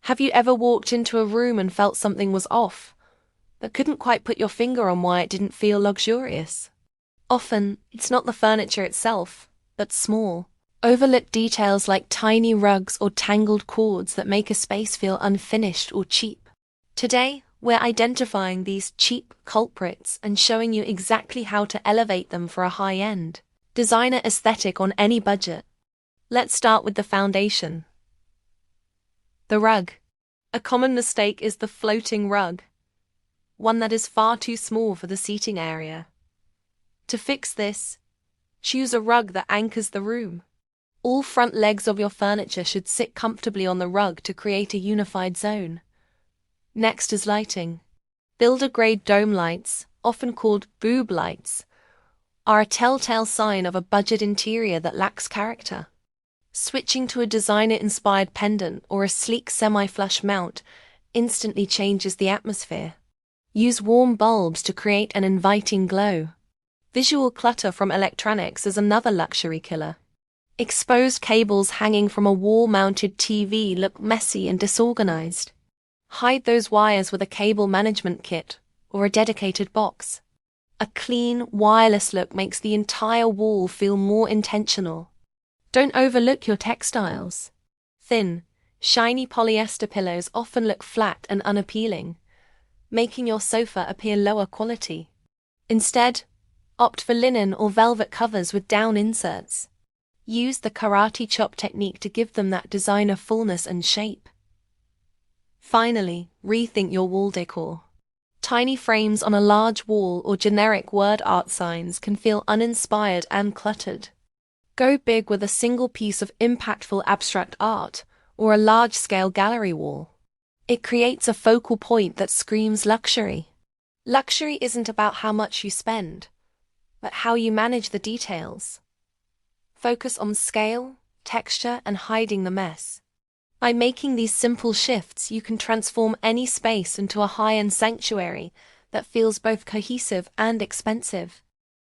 Have you ever walked into a room and felt something was off, but couldn't quite put your finger on why it didn't feel luxurious? Often, it's not the furniture itself, but small, overlooked details like tiny rugs or tangled cords that make a space feel unfinished or cheap. Today, we're identifying these cheap culprits and showing you exactly how to elevate them for a high-end, designer aesthetic on any budget. Let's start with the foundation. The rug. A common mistake is the floating rug, one that is far too small for the seating area. To fix this, choose a rug that anchors the room. All front legs of your furniture should sit comfortably on the rug to create a unified zone. Next is lighting. Builder-grade dome lights, often called boob lights, are a telltale sign of a budget interior that lacks character. Switching to a designer-inspired pendant or a sleek semi-flush mount instantly changes the atmosphere. Use warm bulbs to create an inviting glow. Visual clutter from electronics is another luxury killer. Exposed cables hanging from a wall-mounted TV look messy and disorganized. Hide those wires with a cable management kit or a dedicated box. A clean, wireless look makes the entire wall feel more intentional. Don't overlook your textiles. Thin, shiny polyester pillows often look flat and unappealing, making your sofa appear lower quality. Instead, opt for linen or velvet covers with down inserts. Use the karate chop technique to give them that designer fullness and shape. Finally, rethink your wall decor. Tiny frames on a large wall or generic word art signs can feel uninspired and cluttered. Go big with a single piece of impactful abstract art or a large-scale gallery wall. It creates a focal point that screams luxury. Luxury isn't about how much you spend, but how you manage the details. Focus on scale, texture, and hiding the mess. By making these simple shifts, you can transform any space into a high-end sanctuary that feels both cohesive and expensive.